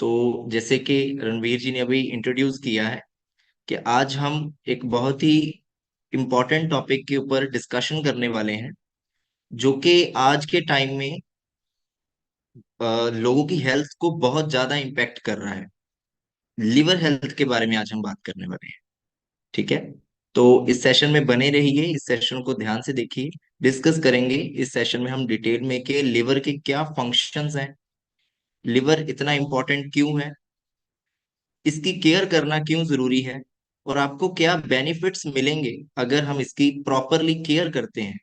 तो जैसे कि रणवीर जी ने अभी इंट्रोड्यूस किया है कि आज हम एक बहुत ही इम्पोर्टेंट टॉपिक के ऊपर डिस्कशन करने वाले हैं, जो कि आज के टाइम में लोगों की हेल्थ को बहुत ज्यादा इम्पेक्ट कर रहा है। लिवर हेल्थ के बारे में आज हम बात करने वाले हैं। ठीक है। तो इस सेशन में बने रहिए, इस सेशन को ध्यान से देखिए। डिस्कस करेंगे इस सेशन में हम डिटेल में कि लिवर के क्या फंक्शंस हैं, लिवर इतना इम्पोर्टेंट क्यों है, इसकी केयर करना क्यों जरूरी है, और आपको क्या बेनिफिट्स मिलेंगे अगर हम इसकी प्रॉपरली केयर करते हैं।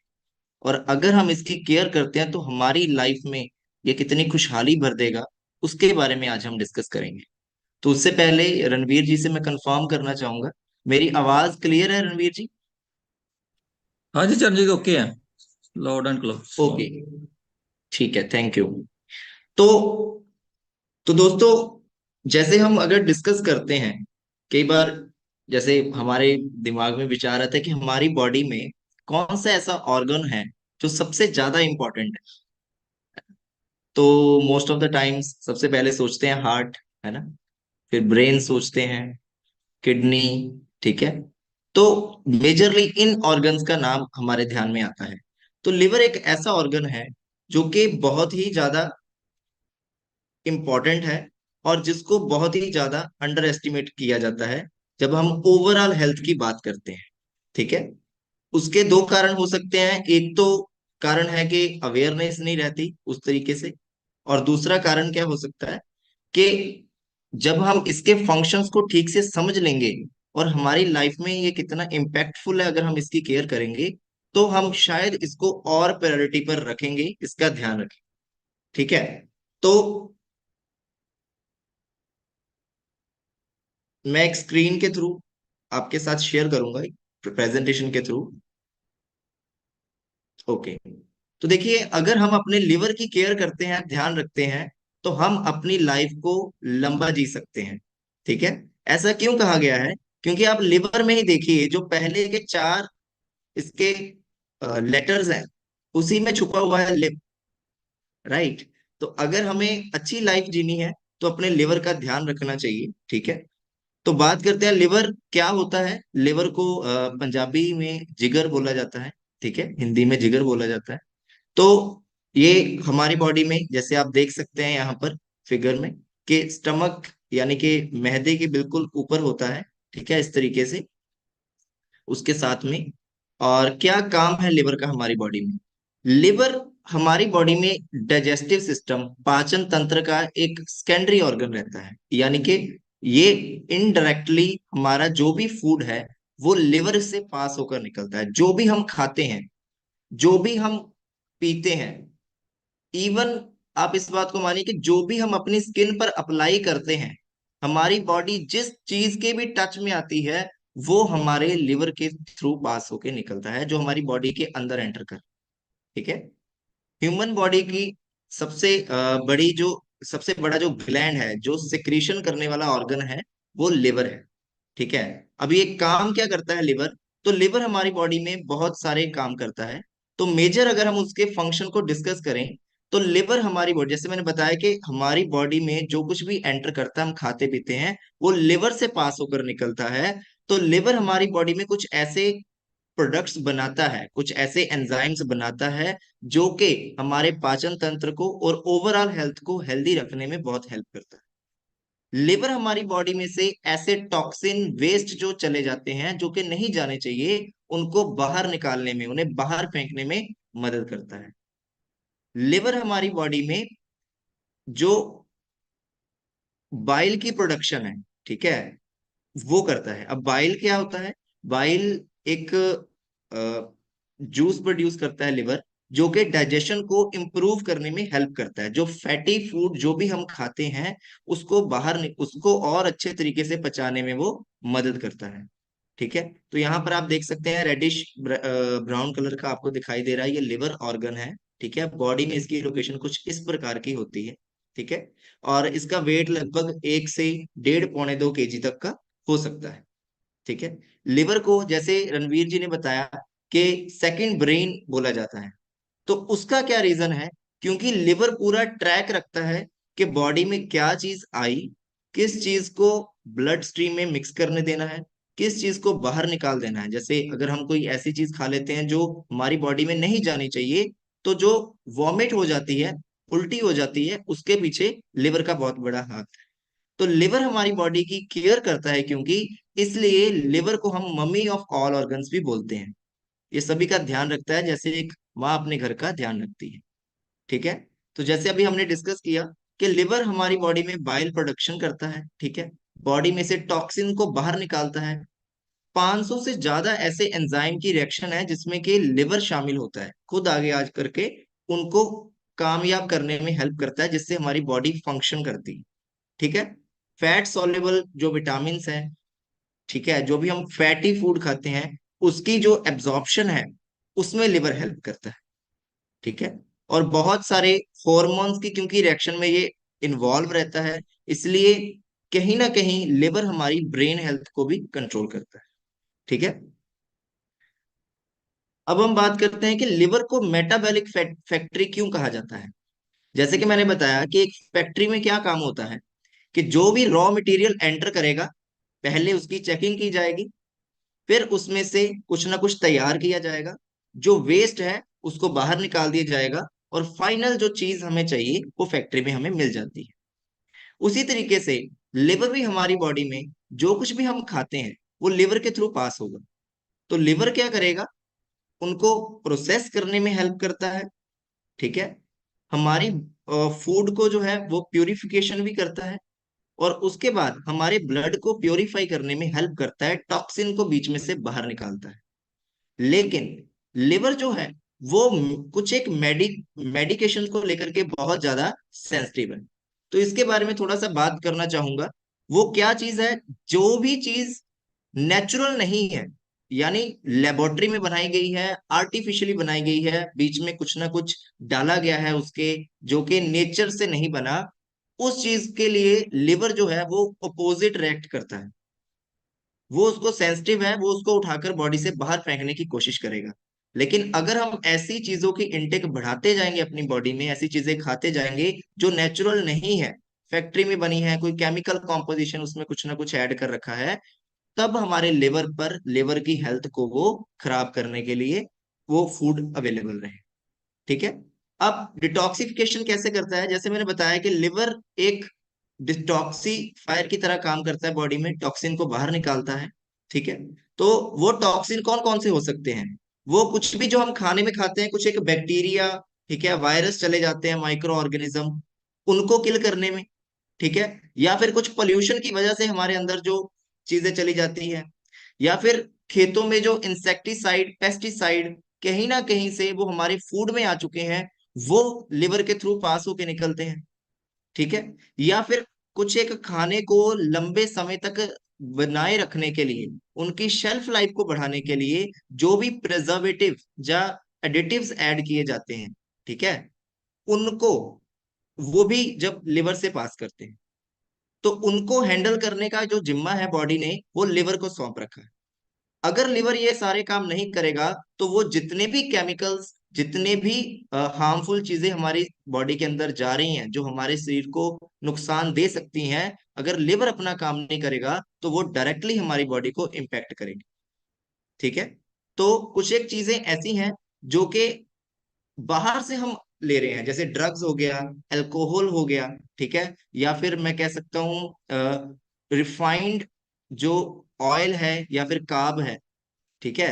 और अगर हम इसकी केयर करते हैं तो हमारी लाइफ में ये कितनी खुशहाली भर देगा, उसके बारे में आज हम डिस्कस करेंगे। तो उससे पहले रणवीर जी से मैं कंफर्म करना चाहूंगा, मेरी आवाज क्लियर है रणवीर जी? हाँ जी चरणजीत, ओके है। Loud and okay, clear. ठीक है, थैंक यू। तो दोस्तों, जैसे हम अगर डिस्कस करते हैं, कई बार जैसे हमारे दिमाग में विचार आता है कि हमारी बॉडी में कौन सा ऐसा ऑर्गन है जो सबसे ज्यादा इंपॉर्टेंट है। तो मोस्ट ऑफ द टाइम्स सबसे पहले सोचते हैं हार्ट, है ना। फिर ब्रेन सोचते हैं, किडनी। ठीक है। तो मेजरली इन ऑर्गन्स का नाम हमारे ध्यान में आता है। तो लिवर एक ऐसा ऑर्गन है जो कि बहुत ही ज्यादा इम्पोर्टेंट है, और जिसको बहुत ही ज्यादा अंडर एस्टिमेट किया जाता है जब हम ओवरऑल हेल्थ की बात करते हैं। ठीक है। उसके दो कारण हो सकते हैं। एक तो कारण है कि अवेयरनेस नहीं रहती उस तरीके से, और दूसरा कारण क्या हो सकता है कि जब हम इसके फंक्शंस को ठीक से समझ लेंगे और हमारी लाइफ में ये कितना इम्पैक्टफुल है अगर हम इसकी केयर करेंगे, तो हम शायद इसको और प्रायोरिटी पर रखेंगे, इसका ध्यान रखें। ठीक है। तो मैं एक स्क्रीन के थ्रू आपके साथ शेयर करूंगा, प्रेजेंटेशन के थ्रू। ओके। तो देखिए, अगर हम अपने लिवर की केयर करते हैं, ध्यान रखते हैं, तो हम अपनी लाइफ को लंबा जी सकते हैं। ठीक है। ऐसा क्यों कहा गया है? क्योंकि आप लिवर में ही देखिए, जो पहले के चार इसके लेटर्स हैं, उसी में छुपा हुआ है लिव। राइट। तो अगर हमें अच्छी लाइफ जीनी है तो अपने लिवर का ध्यान रखना चाहिए। ठीक है। तो बात करते हैं लिवर क्या होता है। लिवर को पंजाबी में जिगर बोला जाता है। ठीक है, हिंदी में जिगर बोला जाता है। तो ये हमारी बॉडी में, जैसे आप देख सकते हैं यहाँ पर फिगर में, कि स्टमक यानी कि मैदे के बिल्कुल ऊपर होता है। ठीक है, इस तरीके से उसके साथ में। और क्या काम है लिवर का हमारी बॉडी में? लिवर हमारी बॉडी में डाइजेस्टिव सिस्टम, पाचन तंत्र का एक सेकेंडरी ऑर्गन रहता है। यानी कि ये इनडायरेक्टली हमारा जो भी फूड है वो लिवर से पास होकर निकलता है। जो भी हम खाते हैं, जो भी हम पीते हैं, इवन आप इस बात को मानिए कि जो भी हम अपनी स्किन पर अप्लाई करते हैं, हमारी बॉडी जिस चीज के भी टच में आती है वो हमारे लिवर के थ्रू पास होके निकलता है, जो हमारी बॉडी के अंदर एंटर कर। ठीक है। ह्यूमन बॉडी की सबसे बड़ी जो सबसे बड़ा जो ग्लैंड है, जो सिक्रीशन करने वाला ऑर्गन है, वो लिवर है। ठीक है। अब ये काम क्या करता है लिवर? तो लिवर हमारी बॉडी में बहुत सारे काम करता है। तो मेजर अगर हम उसके फंक्शन को डिस्कस करें, तो लिवर हमारी बॉडी, जैसे मैंने बताया कि हमारी बॉडी में जो कुछ भी एंटर करता है, हम खाते पीते हैं, वो लिवर से पास होकर निकलता है। तो लिवर हमारी बॉडी में कुछ ऐसे प्रोडक्ट्स बनाता है, कुछ ऐसे एंजाइम्स बनाता है जो कि हमारे पाचन तंत्र को और ओवरऑल हेल्थ को हेल्दी रखने में बहुत हेल्प करता है। लिवर हमारी बॉडी में से ऐसे टॉक्सिन वेस्ट जो चले जाते हैं, जो कि नहीं जाने चाहिए, उनको बाहर निकालने में, उन्हें बाहर फेंकने में मदद करता है। लिवर हमारी बॉडी में जो बाइल की प्रोडक्शन है, ठीक है, वो करता है। अब बाइल क्या होता है? बाइल एक जूस प्रोड्यूस करता है लिवर, जो कि डाइजेशन को इम्प्रूव करने में हेल्प करता है। जो फैटी फूड जो भी हम खाते हैं, उसको और अच्छे तरीके से पचाने में वो मदद करता है। ठीक है। तो यहाँ पर आप देख सकते हैं रेडिश ब्राउन कलर का आपको दिखाई दे रहा है, ये लिवर ऑर्गन है। ठीक है। बॉडी में इसकी लोकेशन कुछ इस प्रकार की होती है। ठीक है। और इसका वेट लगभग 1 से 1.5 पौने 2 केजी तक का हो सकता है। ठीक है। लिवर को, जैसे रणवीर जी ने बताया, कि सेकंड ब्रेन बोला जाता है। तो उसका क्या रीजन है? क्योंकि लिवर पूरा ट्रैक रखता है कि बॉडी में क्या चीज आई, किस चीज को ब्लड स्ट्रीम में मिक्स करने देना है, किस चीज को बाहर निकाल देना है। जैसे अगर हम कोई ऐसी चीज खा लेते हैं जो हमारी बॉडी में नहीं जानी चाहिए, तो जो वॉमिट हो जाती है, उल्टी हो जाती है, उसके पीछे लिवर का बहुत बड़ा हाथ है। तो लिवर हमारी बॉडी की केयर करता है, क्योंकि इसलिए लिवर को हम मम्मी ऑफ ऑल ऑर्गन्स भी बोलते हैं। ये सभी का ध्यान रखता है, जैसे एक माँ अपने घर का ध्यान रखती है। ठीक है। तो जैसे अभी हमने डिस्कस किया कि लिवर हमारी बॉडी में बाइल प्रोडक्शन करता है, ठीक है, बॉडी में से टॉक्सिन को बाहर निकालता है। 500 से ज्यादा ऐसे एंजाइम की रिएक्शन है जिसमें कि लिवर शामिल होता है, खुद आगे आज करके उनको कामयाब करने में हेल्प करता है, जिससे हमारी बॉडी फंक्शन करती है। ठीक है। फैट सॉल्युबल जो विटामिन है, ठीक है, जो भी हम फैटी फूड खाते हैं, उसकी जो एब्जॉर्प्शन है, उसमें लिवर हेल्प करता है। ठीक है। और बहुत सारे हॉर्मोन्स की क्योंकि रिएक्शन में ये इन्वॉल्व रहता है, इसलिए कहीं ना कहीं लिवर हमारी ब्रेन हेल्थ को भी कंट्रोल करता है। ठीक है। अब हम बात करते हैं कि लिवर को मेटाबॉलिक फैक्ट्री क्यों कहा जाता है। जैसे कि मैंने बताया कि एक फैक्ट्री में क्या काम होता है, कि जो भी रॉ मटेरियल एंटर करेगा, पहले उसकी चेकिंग की जाएगी, फिर उसमें से कुछ ना कुछ तैयार किया जाएगा, जो वेस्ट है उसको बाहर निकाल दिया जाएगा, और फाइनल जो चीज हमें चाहिए वो फैक्ट्री में हमें मिल जाती है। उसी तरीके से लिवर भी हमारी बॉडी में जो कुछ भी हम खाते हैं वो लिवर के थ्रू पास होगा। तो लिवर क्या करेगा, उनको प्रोसेस करने में हेल्प करता है। ठीक है। हमारी फूड को जो है वो प्यूरिफिकेशन भी करता है, और उसके बाद हमारे ब्लड को प्योरीफाई करने में हेल्प करता है, टॉक्सिन को बीच में से बाहर निकालता है। लेकिन लिवर जो है वो कुछ एक मेडिकेशन को लेकर के बहुत ज्यादा सेंसिटिव है। तो इसके बारे में थोड़ा सा बात करना चाहूंगा। वो क्या चीज है, जो भी चीज नेचुरल नहीं है, यानी लेबोरेटरी में बनाई गई है, आर्टिफिशियली बनाई गई है, बीच में कुछ ना कुछ डाला गया है उसके, जो कि नेचर से नहीं बना, उस चीज के लिए लिवर जो है वो अपोजिट रिएक्ट करता है। वो उसको सेंसिटिव है, वो उसको उठाकर बॉडी से बाहर फेंकने की कोशिश करेगा। लेकिन अगर हम ऐसी चीजों की इनटेक बढ़ाते जाएंगे अपनी बॉडी में, ऐसी चीजें खाते जाएंगे जो नेचुरल नहीं है, फैक्ट्री में बनी है, कोई केमिकल कॉम्पोजिशन उसमें कुछ ना कुछ ऐड कर रखा है, तब हमारे लिवर पर, लिवर की हेल्थ को वो खराब करने के लिए वो फूड अवेलेबल रहे। ठीक है। अब डिटॉक्सिफिकेशन कैसे करता है, जैसे मैंने बताया कि लिवर एक डिटॉक्सीफायर की तरह काम करता है, बॉडी में टॉक्सिन को बाहर निकालता है। ठीक है। तो वो टॉक्सिन कौन कौन से हो सकते हैं, वो कुछ भी जो हम खाने में खाते हैं, कुछ एक बैक्टीरिया, ठीक है, वायरस चले जाते हैं, माइक्रो ऑर्गेनिज्म, उनको किल करने में। ठीक है। या फिर कुछ पोल्यूशन की वजह से हमारे अंदर जो चीजें चली जाती है, या फिर खेतों में जो इंसेक्टिसाइड, पेस्टिसाइड कहीं ना कहीं से वो हमारे फूड में आ चुके हैं, वो लिवर के थ्रू पास होके निकलते हैं। ठीक है। या फिर कुछ एक खाने को लंबे समय तक बनाए रखने के लिए, उनकी शेल्फ लाइफ को बढ़ाने के लिए जो भी प्रिजर्वेटिव या एडिटिव्स ऐड किए जाते हैं, ठीक है, उनको, वो भी जब लिवर से पास करते हैं, तो उनको हैंडल करने का जो जिम्मा है बॉडी ने वो लिवर को सौंप रखा है। अगर लिवर ये सारे काम नहीं करेगा, तो वो जितने भी केमिकल्स, जितने भी हार्मफुल चीजें हमारी बॉडी के अंदर जा रही हैं, जो हमारे शरीर को नुकसान दे सकती हैं, अगर लिवर अपना काम नहीं करेगा तो वो डायरेक्टली हमारी बॉडी को इम्पैक्ट करेगी। ठीक है। तो कुछ एक चीजें ऐसी हैं जो कि बाहर से हम ले रहे हैं, जैसे ड्रग्स हो गया, अल्कोहल हो गया, ठीक है, या फिर मैं कह सकता हूँ रिफाइंड जो ऑयल है, या फिर कार्ब है, ठीक है,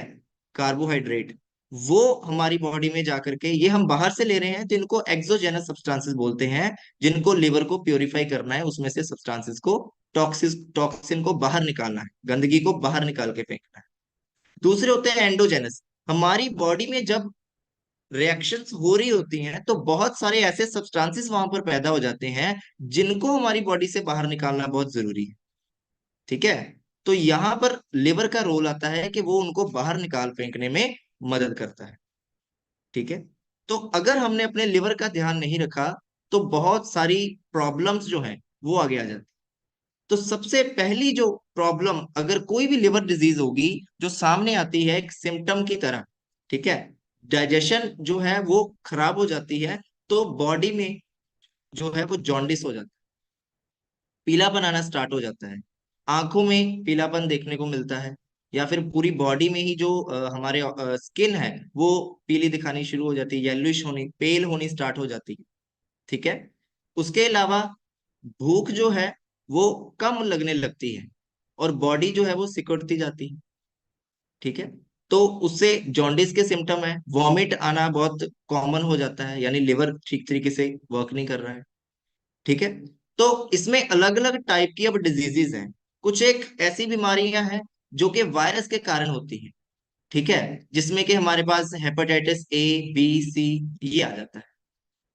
कार्बोहाइड्रेट, वो हमारी बॉडी में जाकर के, ये हम बाहर से ले रहे हैं, तो इनको एक्सोजेनस सब्सटेंसेस बोलते हैं, जिनको लिवर को प्योरीफाई करना है, उसमें से सब्सटेंसेस को, टॉक्सिन को बाहर निकालना है, गंदगी को बाहर निकाल के फेंकना है। दूसरे होते हैं एंडोजेनस। हमारी बॉडी में जब रिएक्शंस हो रही होती हैं, तो बहुत सारे ऐसे सब्सटेंसेस वहां पर पैदा हो जाते हैं जिनको हमारी बॉडी से बाहर निकालना बहुत जरूरी है। ठीक है। तो यहाँ पर लिवर का रोल आता है कि वो उनको बाहर निकाल फेंकने में मदद करता है। ठीक है। तो अगर हमने अपने लिवर का ध्यान नहीं रखा, तो बहुत सारी प्रॉब्लम्स जो हैं वो आगे आ जाती। तो सबसे पहली जो प्रॉब्लम, अगर कोई भी लिवर डिजीज होगी, जो सामने आती है एक सिम्टम की तरह, ठीक है, डाइजेशन जो है वो खराब हो जाती है, तो बॉडी में जो है वो जॉन्डिस हो जाता है, पीलापन आना स्टार्ट हो जाता है, आंखों में पीलापन देखने को मिलता है, या फिर पूरी बॉडी में ही जो हमारे स्किन है वो पीली दिखानी शुरू हो जाती है, येलोइश होनी, पेल होनी स्टार्ट हो जाती है। ठीक है। उसके अलावा भूख जो है वो कम लगने लगती है, और बॉडी जो है वो सिकुड़ती जाती है। ठीक है। तो उससे जॉन्डिस के सिम्टम है, वॉमिट आना बहुत कॉमन हो जाता है, यानी लिवर ठीक तरीके से वर्क नहीं कर रहा है। ठीक है। तो इसमें अलग अलग टाइप की अब डिजीजेज हैं। कुछ एक ऐसी बीमारियां हैं जो कि वायरस के कारण होती हैं। ठीक है। जिसमें कि हमारे पास हेपेटाइटिस ए, बी, सी ये आ जाता है।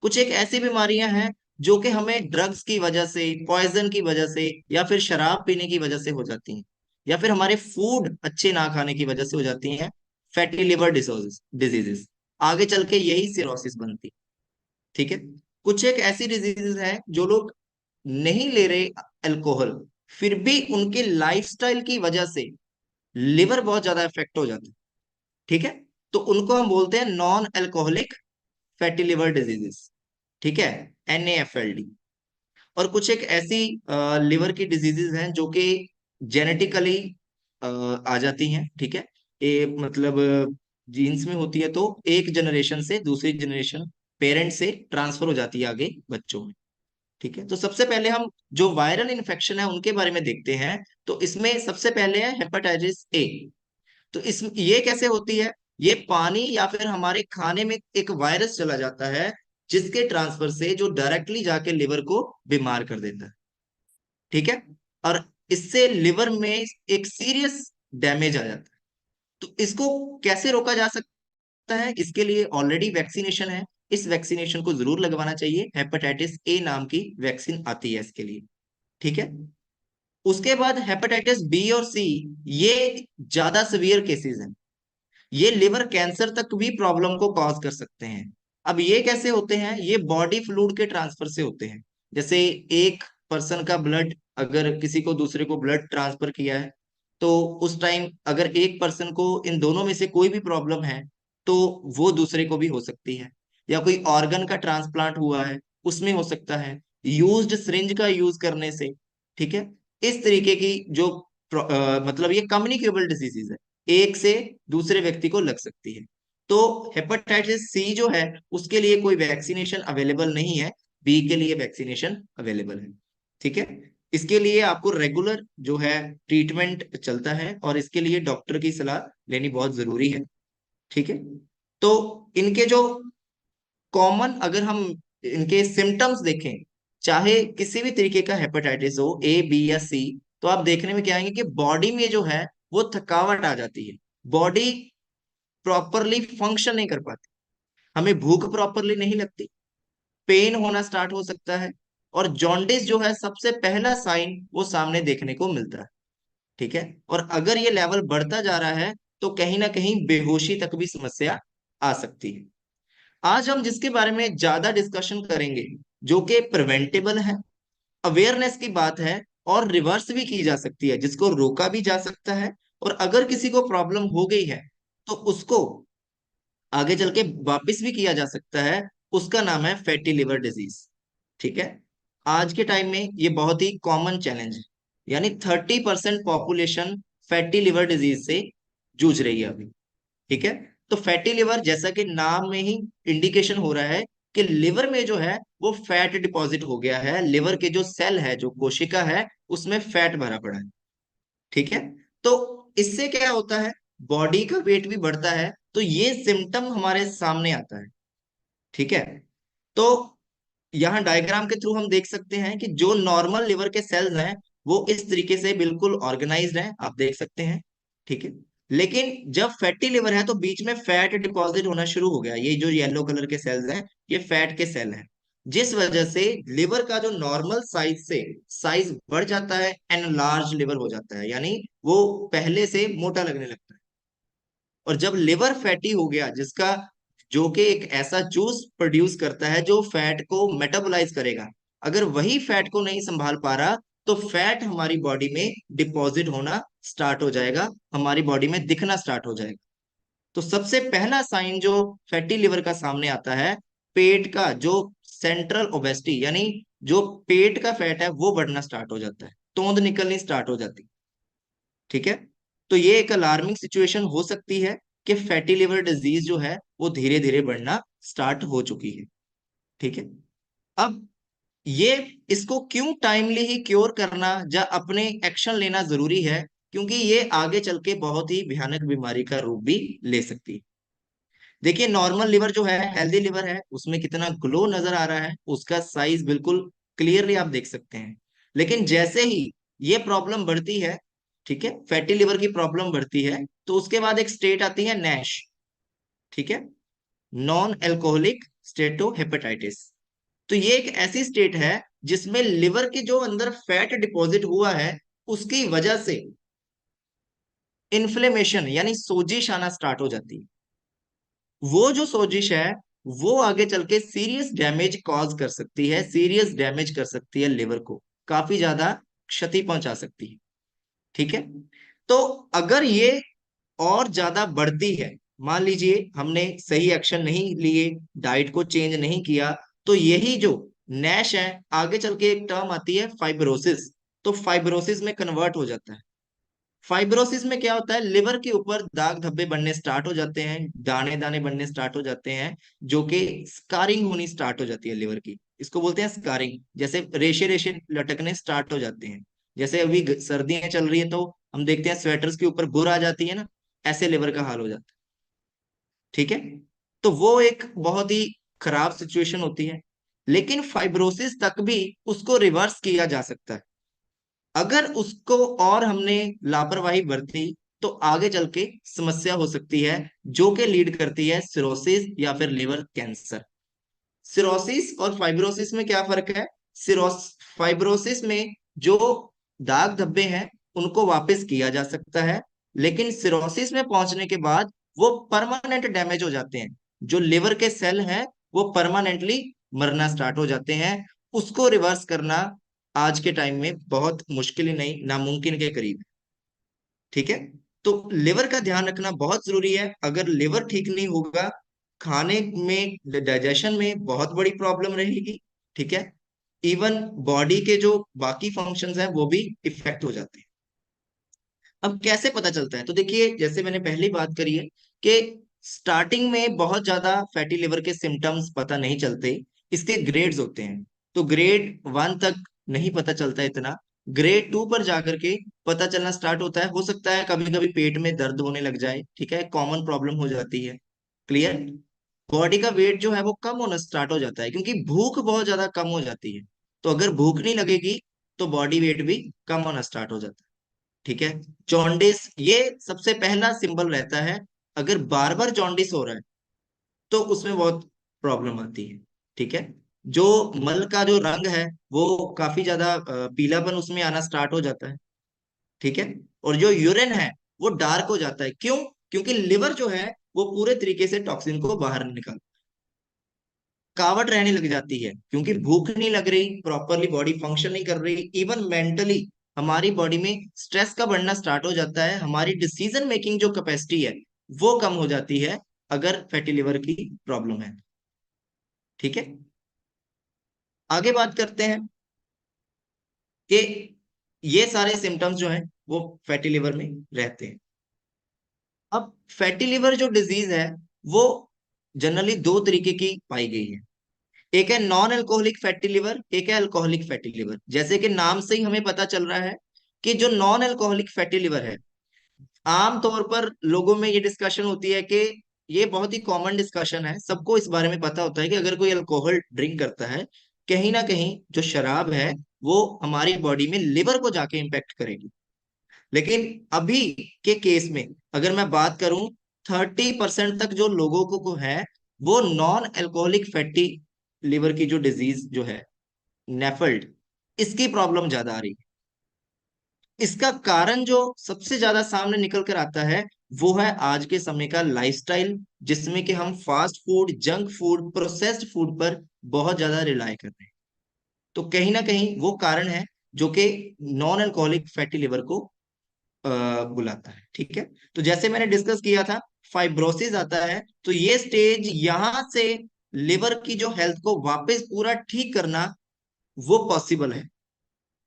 कुछ एक ऐसी बीमारियां हैं जो कि हमें ड्रग्स की वजह से, पॉइजन की वजह से, या फिर शराब पीने की वजह से हो जाती हैं, या फिर हमारे फूड अच्छे ना खाने की वजह से हो जाती हैं। फैटी लिवर डिजीजेस आगे चल के यही सिरोसिस बनती है। ठीक है। कुछ एक ऐसी डिजीजेस हैं जो लोग नहीं ले रहे अल्कोहल, फिर भी उनके लाइफस्टाइल की वजह से लिवर बहुत ज्यादा इफेक्ट हो जाता है। ठीक है। तो उनको हम बोलते हैं non alcoholic fatty liver diseases. ठीक है। NAFLD। और कुछ एक ऐसी लिवर की डिजीजेस हैं जो कि जेनेटिकली आ जाती हैं। ठीक है। ये मतलब जीन्स में होती है, तो एक जनरेशन से दूसरी जनरेशन, पेरेंट से ट्रांसफर हो जाती है आगे बच्चों में। ठीक है। तो सबसे पहले हम जो वायरल इन्फेक्शन है उनके बारे में देखते हैं। तो इसमें सबसे पहले है हेपेटाइटिस ए। तो इस ये कैसे होती है? ये पानी या फिर हमारे खाने में एक वायरस चला जाता है, जिसके ट्रांसफर से जो डायरेक्टली जाके लिवर को बीमार कर देता है। ठीक है। और इससे लिवर में एक सीरियस डैमेज आ जाता है। तो इसको कैसे रोका जा सकता है? इसके लिए ऑलरेडी वैक्सीनेशन है। इस वैक्सीनेशन को जरूर लगवाना चाहिए। हेपेटाइटिस ए नाम की वैक्सीन आती है इसके लिए। ठीक है। उसके बाद हेपेटाइटिस बी और सी, ये ज्यादा सीवियर केसेस हैं। ये लिवर कैंसर तक भी प्रॉब्लम को कॉज कर सकते हैं। अब ये कैसे होते हैं? ये बॉडी फ्लूइड के ट्रांसफर से होते हैं। जैसे एक पर्सन का ब्लड, अगर किसी को दूसरे को ब्लड ट्रांसफर किया है, तो उस टाइम अगर एक पर्सन को इन दोनों में से कोई भी प्रॉब्लम है, तो वो दूसरे को भी हो सकती है। या कोई ऑर्गन का ट्रांसप्लांट हुआ है, उसमें हो सकता है, यूज्ड सिरिंज का यूज करने से। ठीक है। इस तरीके की जो मतलब ये कम्युनिकेबल डिजीजेज है, एक से दूसरे व्यक्ति को लग सकती है। तो हेपेटाइटिस सी जो है उसके लिए कोई वैक्सीनेशन अवेलेबल नहीं है, बी के लिए वैक्सीनेशन अवेलेबल है। ठीक है। इसके लिए आपको रेगुलर जो है ट्रीटमेंट चलता है, और इसके लिए डॉक्टर की सलाह लेनी बहुत जरूरी है। ठीक है। तो इनके जो कॉमन, अगर हम इनके सिम्टम्स देखें, चाहे किसी भी तरीके का हेपेटाइटिस हो, ए, बी या सी, तो आप देखने में क्या आएंगे कि बॉडी में जो है वो थकावट आ जाती है। बॉडी प्रॉपरली फंक्शन नहीं कर पाती, हमें भूख प्रॉपरली नहीं लगती, पेन होना स्टार्ट हो सकता है, और जॉन्डिस जो है सबसे पहला साइन वो सामने देखने को मिलता है। ठीक है। और अगर ये लेवल बढ़ता जा रहा है तो कहीं ना कहीं बेहोशी तक भी समस्या आ सकती है। आज हम जिसके बारे में ज्यादा डिस्कशन करेंगे, जो कि प्रिवेंटेबल है, अवेयरनेस की बात है, और रिवर्स भी की जा सकती है, जिसको रोका भी जा सकता है, और अगर किसी को प्रॉब्लम हो गई है तो उसको आगे चल के वापिस भी किया जा सकता है। उसका नाम है फैटी लिवर डिजीज। ठीक है। आज के टाइम में ये बहुत ही कॉमन चैलेंज है, यानी 30% पॉपुलेशन फैटी लिवर डिजीज से जूझ रही है अभी। ठीक है। तो फैटी लिवर, जैसा कि नाम में ही इंडिकेशन हो रहा है कि लिवर में जो है वो फैट डिपॉजिट हो गया है, लिवर के जो सेल है, जो कोशिका है, उसमें फैट भरा पड़ा है। ठीक है। तो इससे क्या होता है? बॉडी का वेट भी बढ़ता है, तो ये सिम्टम हमारे सामने आता है। ठीक है। तो यहाँ डायग्राम के थ्रू हम देख सकते हैं कि जो नॉर्मल लिवर के सेल्स हैं वो इस तरीके से बिल्कुल ऑर्गेनाइज्ड हैं, आप देख सकते हैं। ठीक है। लेकिन जब फैटी लिवर है तो बीच में फैट डिपॉजिट होना शुरू हो गया। ये जो येलो कलर के सेल्स हैं, ये फैट के सेल हैं, जिस वजह से लिवर का जो नॉर्मल साइज से साइज बढ़ जाता है, एंड लार्ज लिवर हो जाता है, यानी वो पहले से मोटा लगने लगता है। और जब लिवर फैटी हो गया, जिसका जो कि एक ऐसा जूस प्रोड्यूस करता है जो फैट को मेटाबोलाइज करेगा, अगर वही फैट को नहीं संभाल पा रहा, तो फैट हमारी बॉडी में डिपॉजिट होना स्टार्ट हो जाएगा, हमारी बॉडी में दिखना स्टार्ट हो जाएगा। तो सबसे पहला साइन जो फैटी लिवर का सामने आता है, पेट का जो सेंट्रल ओबेसिटी, यानी जो पेट का फैट है वो बढ़ना स्टार्ट हो जाता है, तोंद निकलनी स्टार्ट हो जाती है। ठीक है। तो ये एक अलार्मिंग सिचुएशन हो सकती है कि फैटी लिवर डिजीज जो है वो धीरे धीरे बढ़ना स्टार्ट हो चुकी है। ठीक है। अब ये, इसको क्यों टाइमली ही क्योर करना या अपने एक्शन लेना जरूरी है, क्योंकि ये आगे चल के बहुत ही भयानक बीमारी का रूप भी ले सकती है। देखिए नॉर्मल लिवर जो है, हेल्दी लिवर है, उसमें कितना ग्लो नजर आ रहा है, उसका साइज बिल्कुल क्लियरली आप देख सकते हैं। लेकिन जैसे ही ये प्रॉब्लम बढ़ती है, ठीक है, फैटी लिवर की प्रॉब्लम बढ़ती है, तो उसके बाद एक स्टेट आती है नैश। ठीक है, नॉन एल्कोहलिक स्टेटो हेपेटाइटिस। तो ये एक ऐसी स्टेट है जिसमें लिवर के जो अंदर फैट डिपॉजिट हुआ है उसकी वजह से इन्फ्लेमेशन यानी सोजिश आना स्टार्ट हो जाती है। वो जो सोजिश है वो आगे चल के सीरियस डैमेज कॉज कर सकती है, सीरियस डैमेज कर सकती है लिवर को, काफी ज्यादा क्षति पहुंचा सकती है। ठीक है। तो अगर ये और ज्यादा बढ़ती है, मान लीजिए हमने सही एक्शन नहीं लिए, डाइट को चेंज नहीं किया, तो यही जो नैश है आगे चल के एक टर्म आती है फाइब्रोसिस, तो फाइब्रोसिस में कन्वर्ट हो जाता है। फाइब्रोसिस में क्या होता है, लिवर के ऊपर दाग धब्बे बनने स्टार्ट हो जाते हैं, दाने दाने बनने स्टार्ट हो जाते हैं, जो कि स्कारिंग होनी स्टार्ट हो जाती है लिवर की, इसको बोलते हैं स्कारिंग। जैसे रेशे रेशे लटकने स्टार्ट हो जाते हैं, जैसे अभी सर्दियां चल रही है तो हम देखते हैं स्वेटर्स के ऊपर बुर आ जाती है ना, ऐसे लिवर का हाल हो जाता है। ठीक है। तो वो एक बहुत ही खराब सिचुएशन होती है, लेकिन फाइब्रोसिस तक भी उसको रिवर्स किया जा सकता है। अगर उसको और हमने लापरवाही बरती तो आगे चल के समस्या हो सकती है, जो कि लीड करती है सिरोसिस या फिर लिवर कैंसर। सिरोसिस और फाइब्रोसिस में क्या फर्क है? सिरोस फाइब्रोसिस में जो दाग धब्बे हैं उनको वापस किया जा सकता है, लेकिन सिरोसिस में पहुंचने के बाद वो परमानेंट डैमेज हो जाते हैं, जो लिवर के सेल हैं वो परमानेंटली मरना स्टार्ट हो जाते हैं। उसको रिवर्स करना आज के टाइम में बहुत मुश्किल ही नहीं, नामुमकिन के करीब है। ठीक है। तो लिवर का ध्यान रखना बहुत जरूरी है। अगर लिवर ठीक नहीं होगा, खाने में, डाइजेशन में बहुत बड़ी प्रॉब्लम रहेगी। ठीक है। इवन बॉडी के जो बाकी फंक्शंस हैं वो भी इफेक्ट हो जाते हैं। अब कैसे पता चलता है? तो देखिए जैसे मैंने पहली बात करी है कि स्टार्टिंग में बहुत ज्यादा फैटी लिवर के सिम्टम्स पता नहीं चलते, इसके ग्रेड्स होते हैं। तो ग्रेड 1 तक नहीं पता चलता इतना, ग्रेड 2 पर जाकर के पता चलना स्टार्ट होता है। हो सकता है कभी कभी पेट में दर्द होने लग जाए, ठीक है, कॉमन प्रॉब्लम हो जाती है। क्लियर। बॉडी का वेट जो है वो कम होना स्टार्ट हो जाता है, क्योंकि भूख बहुत ज्यादा कम हो जाती है। तो अगर भूख नहीं लगेगी तो बॉडी वेट भी कम होना स्टार्ट हो जाता है। ठीक है। जॉन्डिस ये सबसे पहला सिंबल रहता है। अगर बार बार जॉन्डिस हो रहा है तो उसमें बहुत प्रॉब्लम आती है। ठीक है। जो मल का जो रंग है वो काफी ज्यादा पीलापन उसमें आना स्टार्ट हो जाता है। ठीक है। और जो यूरिन है वो डार्क हो जाता है। क्यों? क्योंकि लिवर जो है वो पूरे तरीके से टॉक्सिन को बाहर निकाल, कावट रहने लग जाती है, क्योंकि भूख नहीं लग रही, प्रॉपरली बॉडी फंक्शन नहीं कर रही। इवन मेंटली हमारी बॉडी में स्ट्रेस का बढ़ना स्टार्ट हो जाता है, हमारी डिसीजन मेकिंग जो कैपेसिटी है वो कम हो जाती है, अगर फैटी लिवर की प्रॉब्लम है। ठीक है। आगे बात करते हैं कि ये सारे सिम्टम्स जो हैं वो फैटी लिवर में रहते हैं। अब फैटी लिवर जो डिजीज है वो जनरली दो तरीके की पाई गई है। एक है नॉन अल्कोहलिक फैटी लिवर, एक है अल्कोहलिक फैटी लिवर। जैसे कि नाम से ही हमें पता चल रहा है कि जो नॉन अल्कोहलिक फैटी लिवर है, आम तौर पर लोगों में ये डिस्कशन होती है कि ये बहुत ही कॉमन डिस्कशन है, सबको इस बारे में पता होता है कि अगर कोई अल्कोहल ड्रिंक करता है, कहीं ना कहीं जो शराब है वो हमारी बॉडी में लिवर को जाके इम्पेक्ट करेगी। लेकिन अभी के केस में अगर मैं बात करूं, 30% तक जो लोगों को है वो नॉन अल्कोहलिक फैटी लिवर की जो डिजीज जो है, नेफल्ड, इसकी प्रॉब्लम ज्यादा आ रही है। इसका कारण जो सबसे ज्यादा सामने निकल कर आता है वो है आज के समय का लाइफस्टाइल, जिसमें कि हम fast food, junk food, processed food पर बहुत ज्यादा रिलाय कर रहे हैं। तो कहीं ना कहीं वो कारण है जो कि नॉन अल्कोहलिक फैटी लिवर को बुलाता है। ठीक है। तो जैसे मैंने डिस्कस किया था, फाइब्रोसिस आता है तो ये स्टेज यहां से लिवर की जो हेल्थ को वापस पूरा ठीक करना वो पॉसिबल है।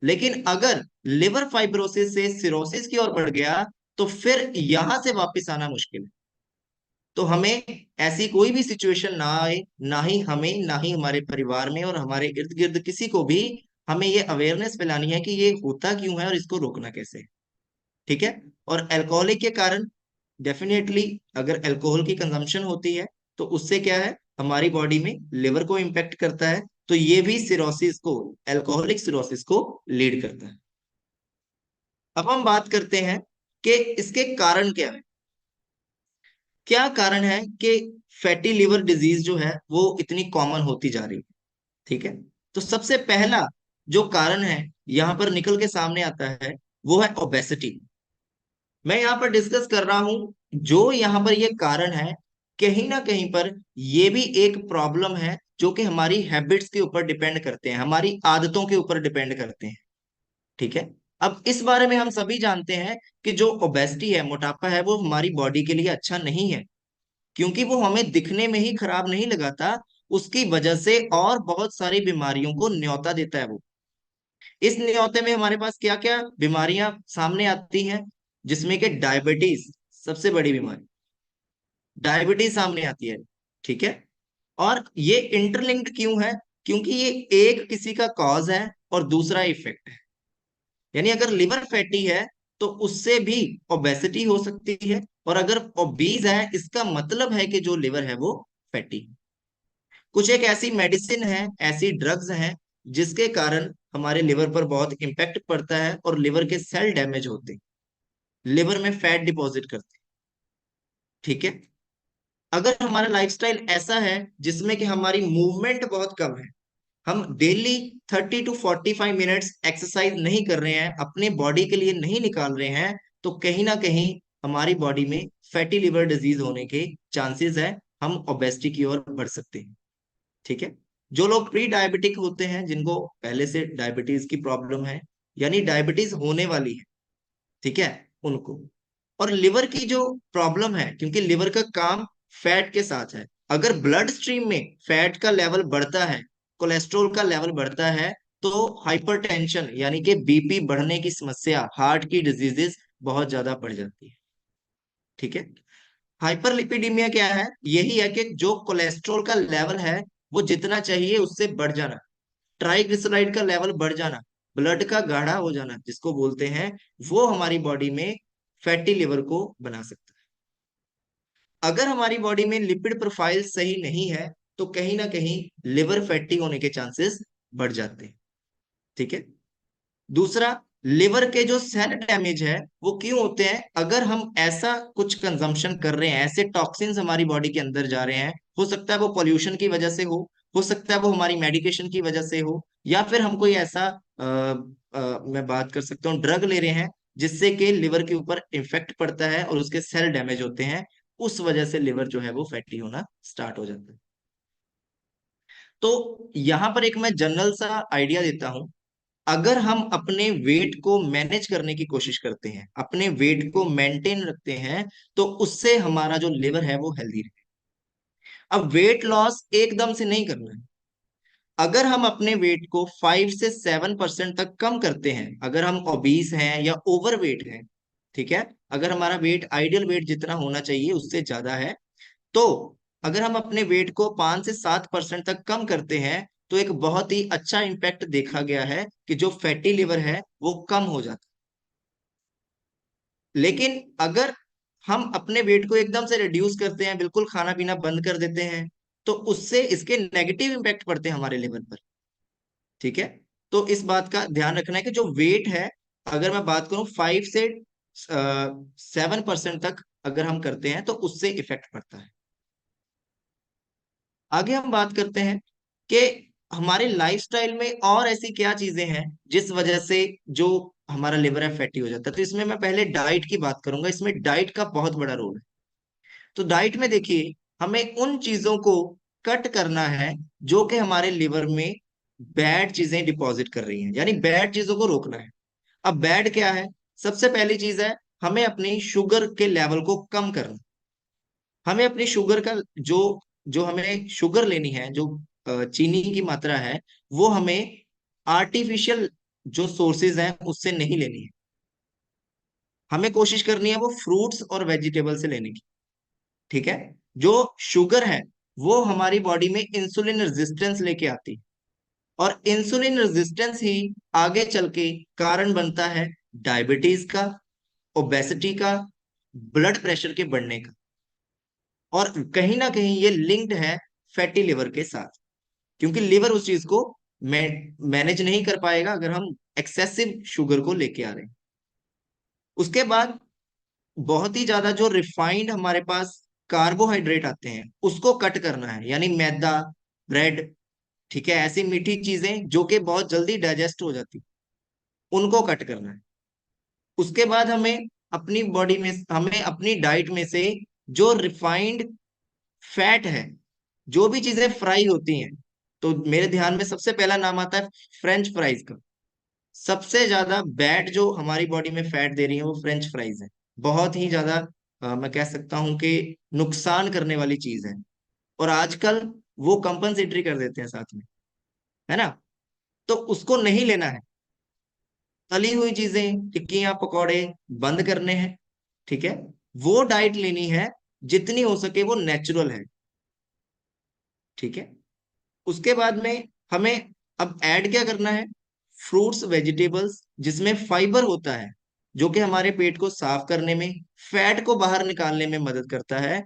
लेकिन अगर लिवर फाइब्रोसिस से सिरोसिस की ओर बढ़ गया तो फिर यहां से वापस आना मुश्किल है। तो हमें ऐसी कोई भी सिचुएशन ना आए, ना ही हमें, ना ही हमारे परिवार में और हमारे इर्द गिर्द किसी को भी, हमें ये अवेयरनेस फैलानी है कि ये होता क्यों है और इसको रोकना कैसे है। ठीक है। और अल्कोहलिक के कारण डेफिनेटली अगर अल्कोहल की कंजम्पशन होती है तो उससे क्या है, हमारी बॉडी में लिवर को इम्पेक्ट करता है, तो ये भी सिरोसिस को, अल्कोहलिक सिरोसिस को लीड करता है। अब हम बात करते हैं कि इसके कारण क्या है। क्या कारण है कि फैटी लिवर डिजीज जो है वो इतनी कॉमन होती जा रही है। ठीक है। तो सबसे पहला जो कारण है यहां पर निकल के सामने आता है वो है ओबेसिटी। मैं यहाँ पर डिस्कस कर रहा हूं जो यहाँ पर ये कारण है, कहीं ना कहीं पर ये भी एक प्रॉब्लम है जो कि हमारी हैबिट्स के ऊपर डिपेंड करते हैं, हमारी आदतों के ऊपर डिपेंड करते हैं। ठीक है। अब इस बारे में हम सभी जानते हैं कि जो ओबेसिटी है, मोटापा है, वो हमारी बॉडी के लिए अच्छा नहीं है, क्योंकि वो हमें दिखने में ही खराब नहीं लगाता, उसकी वजह से और बहुत सारी बीमारियों को न्योता देता है वो। इस न्योते में हमारे पास क्या क्या बीमारियां सामने आती हैं, जिसमें कि डायबिटीज सबसे बड़ी बीमारी, डायबिटीज सामने आती है। ठीक है। और ये इंटरलिंक्ड क्यों है? क्योंकि ये एक किसी का कॉज है और दूसरा इफेक्ट है। यानी अगर लिवर फैटी है तो उससे भी ओबेसिटी हो सकती है, और अगर ओबीज है इसका मतलब है कि जो लिवर है वो फैटी। कुछ एक ऐसी मेडिसिन है, ऐसी ड्रग्स हैं जिसके कारण हमारे लिवर पर बहुत इम्पैक्ट पड़ता है और लिवर के सेल डैमेज होते हैं, लिवर में फैट डिपॉजिट करते हैं। ठीक है। अगर हमारा लाइफस्टाइल ऐसा है जिसमें कि हमारी मूवमेंट बहुत कम है, हम डेली 30 to 45 मिनट्स एक्सरसाइज नहीं कर रहे हैं, अपने बॉडी के लिए नहीं निकाल रहे हैं, तो कहीं ना कहीं हमारी बॉडी में फैटी लिवर डिजीज होने के चांसेस है, हम ओबेसिटी की ओर बढ़ सकते हैं। ठीक है। जो लोग प्री डायबिटिक होते हैं, जिनको पहले से डायबिटीज की प्रॉब्लम है, यानी डायबिटीज होने वाली है, ठीक है, उनको। और लिवर की जो प्रॉब्लम है, क्योंकि लिवर का काम फैट के साथ है, अगर ब्लड स्ट्रीम में फैट का लेवल बढ़ता है, कोलेस्ट्रॉल का लेवल बढ़ता है, तो हाइपरटेंशन यानी कि बीपी बढ़ने की समस्या, हार्ट की डिजीजेस बहुत ज्यादा बढ़ जाती है। ठीक है। हाइपरलिपिडीमिया क्या है? यही है कि जो कोलेस्ट्रॉल का लेवल है वो जितना चाहिए उससे बढ़ जाना, ट्राइग्लिसराइड का लेवल बढ़ जाना, ब्लड का गाढ़ा हो जाना जिसको बोलते हैं, वो हमारी बॉडी में फैटी लिवर को बना सकता है। अगर हमारी बॉडी में लिपिड प्रोफाइल सही नहीं है तो कहीं ना कहीं लिवर फैटी होने के चांसेस बढ़ जाते हैं। ठीक है। दूसरा, लिवर के जो सेल डैमेज है वो क्यों होते हैं? अगर हम ऐसा कुछ कंजम्पशन कर रहे हैं, ऐसे टॉक्सिन्स हमारी बॉडी के अंदर जा रहे हैं, हो सकता है वो पॉल्यूशन की वजह से हो सकता है वो हमारी मेडिकेशन की वजह से हो, या फिर हम कोई ऐसा मैं बात कर सकता हूँ, ड्रग ले रहे हैं जिससे कि लिवर के ऊपर इफेक्ट पड़ता है और उसके सेल डैमेज होते हैं, उस वजह से लिवर जो है वो फैटी होना स्टार्ट हो जाता है। तो यहां पर एक मैं जनरल सा आइडिया देता हूं। अगर हम अपने वेट को मैनेज करने की कोशिश करते हैं, अपने वेट को मेंटेन रखते हैं, तो उससे हमारा जो लिवर है वो हेल्दी रहे। अब वेट लॉस एकदम से नहीं करना है। अगर हम अपने वेट को 5 से 7% तक कम करते हैं, अगर हम ओबीस हैं या ओवर वेट हैं, ठीक है, अगर हमारा वेट आइडियल वेट जितना होना चाहिए उससे ज्यादा है, तो अगर हम अपने वेट को 5 से 7% तक कम करते हैं तो एक बहुत ही अच्छा इंपैक्ट देखा गया है कि जो फैटी लिवर है वो कम हो जाता है। लेकिन अगर हम अपने वेट को एकदम से रिड्यूस करते हैं, बिल्कुल खाना पीना बंद कर देते हैं, तो उससे इसके नेगेटिव इम्पैक्ट पड़ते हैं हमारे लिवर पर। ठीक है। तो इस बात का ध्यान रखना है कि जो वेट है, अगर मैं बात करूं 5 से 7% तक अगर हम करते हैं तो उससे इफेक्ट पड़ता है। आगे हम बात करते हैं कि हमारे लाइफस्टाइल में और ऐसी क्या चीजें हैं जिस वजह से जो हमारा लिवर है फैटी हो जाता है। तो इसमें मैं पहले डाइट की बात करूंगा, इसमें डाइट का बहुत बड़ा रोल है। तो डाइट में देखिए, हमें उन चीजों को कट करना है जो कि हमारे लिवर में बैड चीजें डिपॉजिट कर रही हैं, यानी बैड चीजों को रोकना है। अब बैड क्या है? सबसे पहली चीज है, हमें अपनी शुगर के लेवल को कम करना। हमें अपनी शुगर का जो जो हमें शुगर लेनी है, जो चीनी की मात्रा है, वो हमें आर्टिफिशियल जो सोर्सेज हैं उससे नहीं लेनी है। हमें कोशिश करनी है वो फ्रूट्स और वेजिटेबल से लेने की। ठीक है। जो शुगर है वो हमारी बॉडी में इंसुलिन रेजिस्टेंस लेके आती है, और इंसुलिन रेजिस्टेंस ही आगे चल के कारण बनता है डायबिटीज का, ओबेसिटी का, ब्लड प्रेशर के बढ़ने का। और कहीं ना कहीं ये लिंक्ड है फैटी लिवर के साथ, क्योंकि लिवर उस चीज को मैनेज नहीं कर पाएगा अगर हम एक्सेसिव शुगर को लेके आ रहे हैं। उसके बाद बहुत ही ज्यादा जो रिफाइंड हमारे पास कार्बोहाइड्रेट आते हैं उसको कट करना है, यानी मैदा, ब्रेड, ठीक है, ऐसी मीठी चीजें जो कि बहुत जल्दी डाइजेस्ट हो जाती, उनको कट करना है। उसके बाद हमें अपनी डाइट में से जो रिफाइंड फैट है, जो भी चीजें फ्राई होती हैं, तो मेरे ध्यान में सबसे पहला नाम आता है फ्रेंच फ्राइज का। सबसे ज्यादा बैड जो हमारी बॉडी में फैट दे रही है वो फ्रेंच फ्राइज है। बहुत ही ज्यादा मैं कह सकता हूं कि नुकसान करने वाली चीज है। और आजकल वो कंपनसेटरी कर देते हैं साथ में, है ना। तो उसको नहीं लेना है। तली हुई चीजें, टिक्कियां, पकौड़े बंद करने हैं। ठीक है। वो डाइट लेनी है जितनी हो सके वो नेचुरल है। ठीक है। उसके बाद में हमें अब ऐड क्या करना है? फ्रूट्स वेजिटेबल्स जिसमें फाइबर होता है, जो कि हमारे पेट को साफ करने में, फैट को बाहर निकालने में मदद करता है,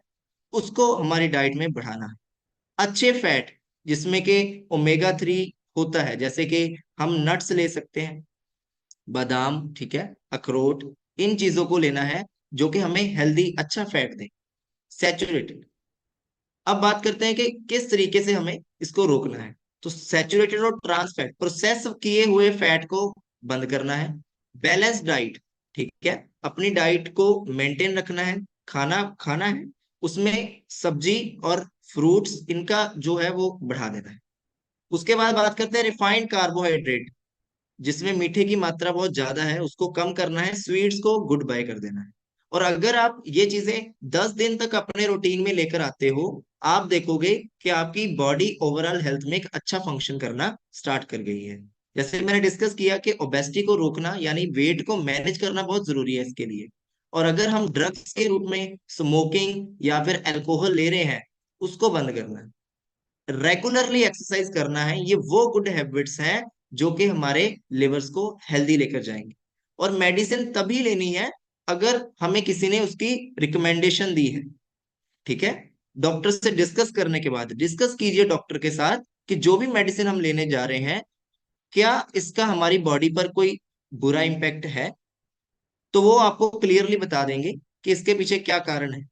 उसको हमारी डाइट में बढ़ाना है। अच्छे फैट जिसमें कि ओमेगा 3 होता है, जैसे कि हम नट्स ले सकते हैं, बादाम, ठीक है, अखरोट, इन चीजों को लेना है जो कि हमें हेल्दी अच्छा फैट दे, सैचुरेटेड। अब बात करते हैं कि किस तरीके से हमें इसको रोकना है। तो सैचुरेटेड और ट्रांस फैट, प्रोसेस किए हुए फैट को बंद करना है। बैलेंस डाइट, ठीक है, अपनी डाइट को मेंटेन रखना है। खाना खाना है, उसमें सब्जी और फ्रूट्स इनका जो है वो बढ़ा देना है। उसके बाद बात करते हैं रिफाइंड कार्बोहाइड्रेट, जिसमें मीठे की मात्रा बहुत ज्यादा है, उसको कम करना है, स्वीट्स को गुड बाय कर देना है। और अगर आप ये चीजें 10 दिन तक अपने रूटीन में लेकर आते हो, आप देखोगे कि आपकी बॉडी ओवरऑल हेल्थ में एक अच्छा फंक्शन करना स्टार्ट कर गई है। जैसे मैंने डिस्कस किया कि ओबेसिटी को रोकना यानी वेट को मैनेज करना बहुत जरूरी है इसके लिए। और अगर हम ड्रग्स के रूप में स्मोकिंग या फिर अल्कोहल ले रहे हैं, उसको बंद करना है। रेगुलरली एक्सरसाइज करना है। ये वो गुड हैबिट्स हैं जो कि हमारे लिवर्स को हेल्दी लेकर जाएंगे। और मेडिसिन तभी लेनी है अगर हमें किसी ने उसकी रिकमेंडेशन दी है। ठीक है। डॉक्टर से डिस्कस करने के बाद डिस्कस कीजिए डॉक्टर के साथ कि जो भी मेडिसिन हम लेने जा रहे हैं, क्या इसका हमारी बॉडी पर कोई बुरा इम्पैक्ट है। तो वो आपको क्लियरली बता देंगे कि इसके पीछे क्या कारण है।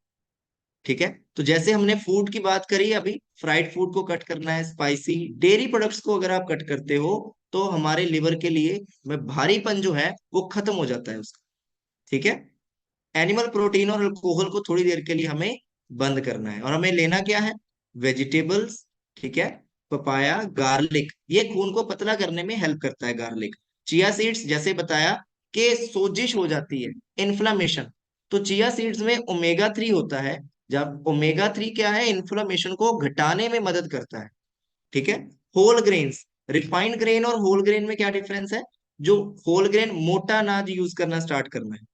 ठीक है। तो जैसे हमने फूड की बात करी अभी, फ्राइड फूड को कट करना है, स्पाइसी डेयरी प्रोडक्ट्स को अगर आप कट करते हो तो हमारे लिवर के लिए में भारीपन जो है वो खत्म हो जाता है उसका। ठीक है। एनिमल प्रोटीन और अल्कोहल को थोड़ी देर के लिए हमें बंद करना है, और हमें लेना क्या है? वेजिटेबल्स, ठीक है, पपाया, गार्लिक, ये खून को पतला करने में हेल्प करता है गार्लिक। चिया सीड्स, जैसे बताया कि सोजिश हो जाती है, इन्फ्लामेशन, तो चिया सीड्स में ओमेगा 3 होता है। जब ओमेगा 3 क्या है, इन्फ्लामेशन को घटाने में मदद करता है। ठीक है। होल ग्रेन्स, रिफाइंड ग्रेन और होल ग्रेन में क्या डिफरेंस है? जो होल ग्रेन, मोटा अनाज यूज करना स्टार्ट करना है।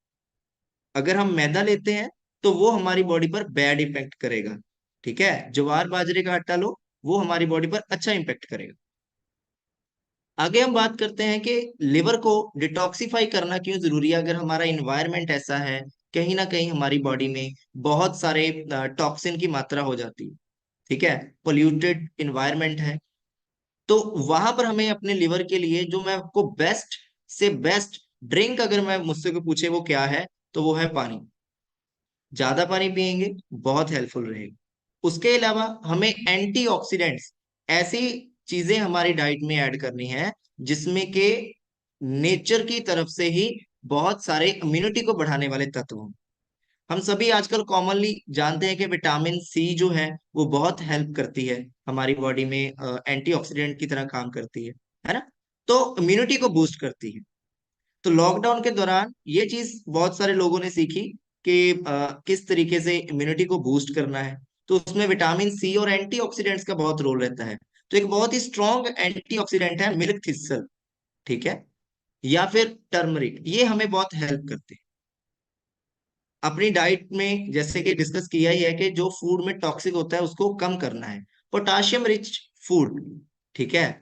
अगर हम मैदा लेते हैं तो वो हमारी बॉडी पर बैड इम्पैक्ट करेगा। ठीक है। ज्वार बाजरे का आटा लो, वो हमारी बॉडी पर अच्छा इम्पैक्ट करेगा। आगे हम बात करते हैं कि लिवर को डिटॉक्सिफाई करना क्यों जरूरी है। अगर हमारा इन्वायरमेंट ऐसा है, कहीं ना कहीं हमारी बॉडी में बहुत सारे टॉक्सिन की मात्रा हो जाती है, ठीक है, पोल्यूटेड इन्वायरमेंट है, तो वहां पर हमें अपने लिवर के लिए जो मैं आपको बेस्ट से बेस्ट ड्रिंक अगर मैं मुझसे कोई पूछे वो क्या है, तो वो है पानी। ज्यादा पानी पियेंगे, बहुत हेल्पफुल रहेगा। उसके अलावा हमें एंटीऑक्सीडेंट्स, ऐसी चीजें हमारी डाइट में ऐड करनी है जिसमें के नेचर की तरफ से ही बहुत सारे इम्यूनिटी को बढ़ाने वाले तत्व हों। हम सभी आजकल कॉमनली जानते हैं कि विटामिन सी जो है वो बहुत हेल्प करती है हमारी बॉडी में, एंटीऑक्सीडेंट की तरह काम करती है ना, तो इम्यूनिटी को बूस्ट करती है। तो लॉकडाउन के दौरान ये चीज बहुत सारे लोगों ने सीखी कि किस तरीके से इम्यूनिटी को बूस्ट करना है। तो उसमें विटामिन सी और एंटीऑक्सीडेंट्स का बहुत रोल रहता है। तो एक बहुत ही स्ट्रॉन्ग एंटीऑक्सीडेंट है मिल्क थिस्सल, ठीक है, या फिर टर्मरिक, ये हमें बहुत हेल्प करते हैं अपनी डाइट में। जैसे कि डिस्कस किया ही है कि जो फूड में टॉक्सिक होता है उसको कम करना है। पोटाशियम रिच फूड, ठीक है,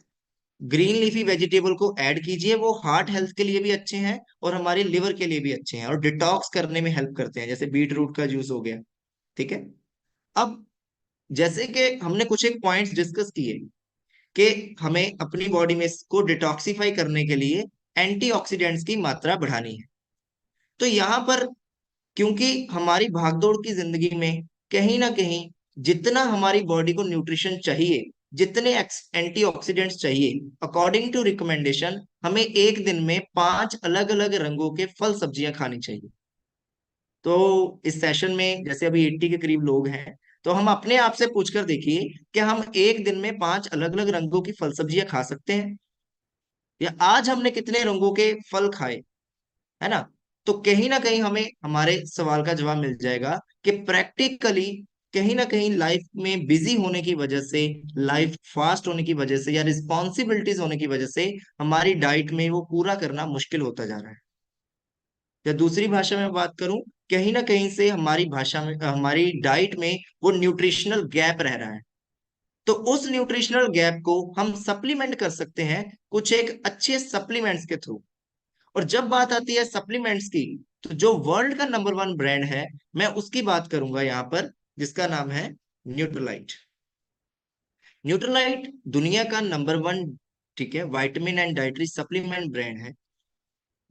ग्रीन लीफी वेजिटेबल को ऐड कीजिए, वो हार्ट हेल्थ के लिए भी अच्छे हैं और हमारे लिवर के लिए भी अच्छे हैं और डिटॉक्स करने में हेल्प करते हैं, जैसे बीट रूट का जूस हो गया, ठीक है। अब जैसे कि हमने कुछ एक पॉइंट्स डिस्कस किए कि हमें अपनी बॉडी में इसको डिटॉक्सिफाई करने के लिए एंटीऑक्सीडेंट्स की मात्रा बढ़ानी है। तो यहाँ पर क्योंकि हमारी भागदौड़ की जिंदगी में कहीं ना कहीं जितना हमारी बॉडी को न्यूट्रिशन चाहिए, जितने एंटीऑक्सीडेंट्स चाहिए, अकॉर्डिंग टू रिकमेंडेशन हमें एक दिन में 5 अलग अलग रंगों के फल सब्जियां खानी चाहिए। तो इस सेशन में जैसे अभी 80 के करीब लोग हैं, तो हम अपने आप से पूछकर देखिए कि हम एक दिन में 5 अलग अलग रंगों की फल सब्जियां खा सकते हैं, या आज हमने कितने रंगों के फल खाए, है ना। तो कहीं ना कहीं हमें हमारे सवाल का जवाब मिल जाएगा कि प्रैक्टिकली कहीं ना कहीं लाइफ में बिजी होने की वजह से, लाइफ फास्ट होने की वजह से या रिस्पॉन्सिबिलिटीज होने की वजह से हमारी डाइट में वो पूरा करना मुश्किल होता जा रहा है। या दूसरी भाषा में बात करूं, कहीं ना कहीं से हमारी भाषा में, हमारी डाइट में वो न्यूट्रिशनल गैप रह रहा है। तो उस न्यूट्रिशनल गैप को हम सप्लीमेंट कर सकते हैं कुछ एक अच्छे सप्लीमेंट्स के थ्रू। और जब बात आती है सप्लीमेंट्स की, तो जो वर्ल्ड का नंबर 1 ब्रांड है, मैं उसकी बात करूंगा यहाँ पर, जिसका नाम है न्यूट्रोलाइट। न्यूट्रोलाइट दुनिया का नंबर 1, ठीक है, vitamin and dietary supplement brand है,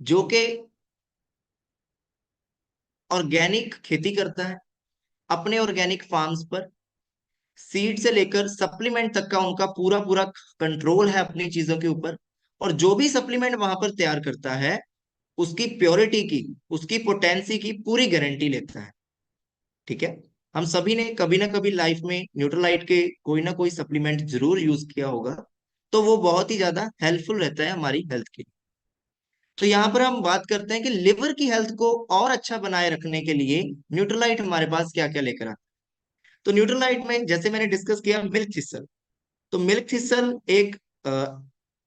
जो कि ऑर्गेनिक खेती करता है अपने ऑर्गेनिक फार्म्स पर। सीड से लेकर सप्लीमेंट तक का उनका पूरा पूरा कंट्रोल है अपनी चीजों के ऊपर। और जो भी सप्लीमेंट वहां पर तैयार करता है, उसकी प्योरिटी की, उसकी पोटेंसी की पूरी गारंटी लेता है, ठीक है। हम सभी ने कभी ना कभी लाइफ में न्यूट्रोलाइट के कोई ना कोई सप्लीमेंट जरूर यूज किया होगा। तो वो बहुत ही ज्यादा हेल्पफुल रहता है हमारी हेल्थ के लिए। तो यहाँ पर हम बात करते हैं कि लिवर की हेल्थ को और अच्छा बनाए रखने के लिए न्यूट्रोलाइट हमारे पास क्या क्या लेकर आता है। तो न्यूट्रोलाइट में जैसे मैंने डिस्कस किया मिल्क थिस्सल। तो मिल्क थिस्सल एक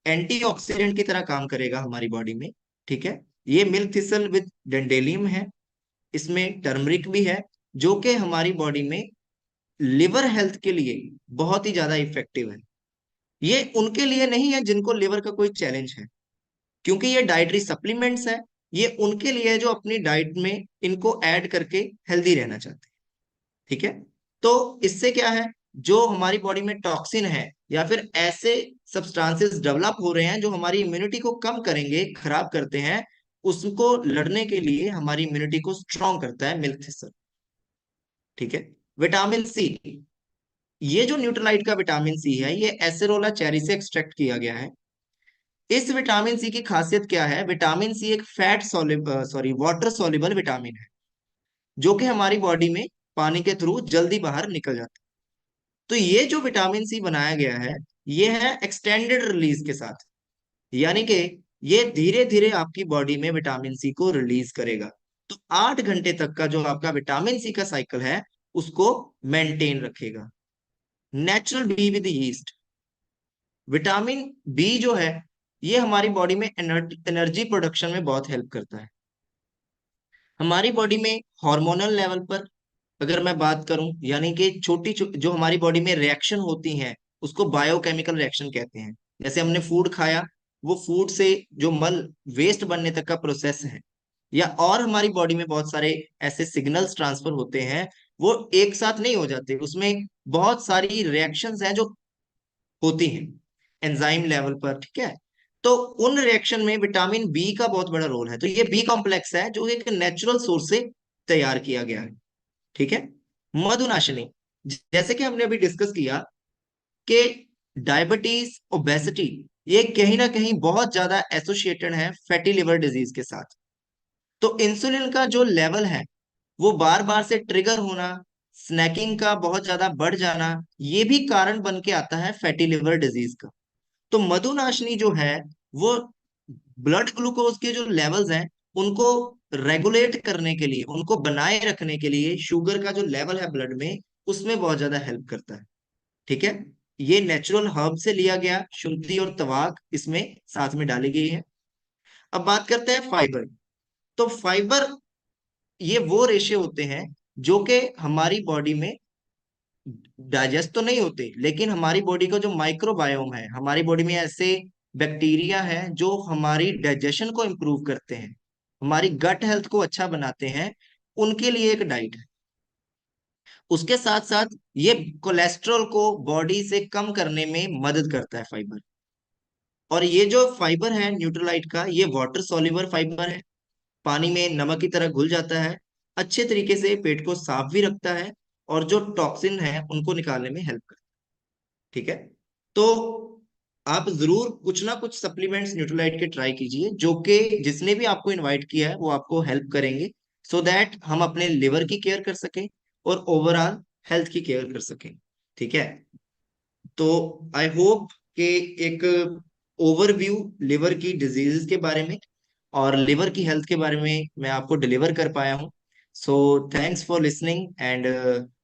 एंटीऑक्सीडेंट की तरह काम करेगा हमारी बॉडी में, ठीक है। ये मिल्क थिस्सल विद डेंडेलियम है, इसमें टर्मरिक भी है, जो कि हमारी बॉडी में लिवर हेल्थ के लिए बहुत ही ज्यादा इफेक्टिव है। ये उनके लिए नहीं है जिनको लिवर का कोई चैलेंज है, क्योंकि ये डाइटरी सप्लीमेंट्स है। ये उनके लिए है जो अपनी डाइट में इनको ऐड करके हेल्दी रहना चाहते हैं, ठीक है। तो इससे क्या है, जो हमारी बॉडी में टॉक्सिन है या फिर ऐसे सब्सटेंसेस डेवलप हो रहे हैं जो हमारी इम्यूनिटी को कम करेंगे, खराब करते हैं, उसको लड़ने के लिए हमारी इम्यूनिटी को स्ट्रांग करता है मिल्क थिस्सल, ठीक है। विटामिन सी, ये जो न्यूट्रोलाइट का विटामिन सी है, ये एसेरोला चेरी से एक्सट्रैक्ट किया गया है। इस विटामिन सी की खासियत क्या है, विटामिन सी एक fat soluble, sorry water soluble vitamin है, जो कि हमारी बॉडी में पानी के थ्रू जल्दी बाहर निकल जाता है। तो ये जो विटामिन सी बनाया गया है, ये है एक्सटेंडेड रिलीज के साथ, यानी कि ये धीरे धीरे आपकी बॉडी में विटामिन सी को रिलीज करेगा। तो 8 घंटे तक का जो आपका विटामिन सी का साइकिल है, उसको मेंटेन रखेगा। Natural B with yeast, vitamin B जो है, ये हमारी बॉडी में एनर्जी प्रोडक्शन में बहुत हेल्प करता है। हमारी बॉडी में हार्मोनल लेवल पर अगर मैं बात करूं, यानी कि जो हमारी बॉडी में रिएक्शन होती हैं, उसको बायोकेमिकल रिएक्शन कहते हैं। जैसे हमने फूड खाया, वो फूड से जो मल वेस्ट बनने तक का प्रोसेस है, या और हमारी बॉडी में बहुत सारे ऐसे सिग्नल्स ट्रांसफर होते हैं, वो एक साथ नहीं हो जाते, उसमें बहुत सारी रिएक्शंस हैं जो होती हैं एंजाइम लेवल पर, ठीक है। तो उन रिएक्शन में विटामिन बी का बहुत बड़ा रोल है। तो ये बी कॉम्प्लेक्स है जो एक नेचुरल सोर्स से तैयार किया गया है, ठीक है। मधुनाशिनी, जैसे कि हमने अभी डिस्कस किया कि डायबिटीज, ओबेसिटी, ये कहीं ना कहीं बहुत ज्यादा एसोसिएटेड है फैटी लिवर डिजीज के साथ। तो इंसुलिन का जो लेवल है, वो बार बार से ट्रिगर होना, स्नैकिंग का बहुत ज्यादा बढ़ जाना, ये भी कारण बन के आता है फैटी लिवर डिजीज का। तो मधुनाशनी जो है, वो ब्लड ग्लूकोज के जो लेवल्स हैं, उनको रेगुलेट करने के लिए, उनको बनाए रखने के लिए, शुगर का जो लेवल है ब्लड में, उसमें बहुत ज्यादा हेल्प करता है। ठीक है, ये नेचुरल हर्ब से लिया गया शुंठी और तवाक इसमें साथ में डाली गई है। अब बात करते हैं फाइबर। तो फाइबर ये वो रेशे होते हैं जो कि हमारी बॉडी में डाइजेस्ट तो नहीं होते, लेकिन हमारी बॉडी का जो माइक्रोबायोम है, हमारी बॉडी में ऐसे बैक्टीरिया हैं जो हमारी डाइजेशन को इम्प्रूव करते हैं, हमारी गट हेल्थ को अच्छा बनाते हैं, उनके लिए एक डाइट है। उसके साथ साथ ये कोलेस्ट्रॉल को बॉडी से कम करने में मदद करता है फाइबर। और ये जो फाइबर है न्यूट्रलाइट का, ये वाटर सॉल्युबल फाइबर है, पानी में नमक की तरह घुल जाता है, अच्छे तरीके से पेट को साफ भी रखता है, और जो टॉक्सिन है उनको निकालने में हेल्प करता है। ठीक है, तो आप जरूर कुछ ना कुछ सप्लीमेंट्स न्यूट्रलाइट के ट्राई कीजिए, जो कि जिसने भी आपको इनवाइट किया है वो आपको हेल्प करेंगे, सो दैट हम अपने लिवर की केयर कर सकें और ओवरऑल हेल्थ की केयर कर सकें। ठीक है, तो आई होप कि एक ओवरव्यू लिवर की डिजीजेस के बारे में और लिवर की हेल्थ के बारे में मैं आपको डिलीवर कर पाया हूँ। So thanks for listening and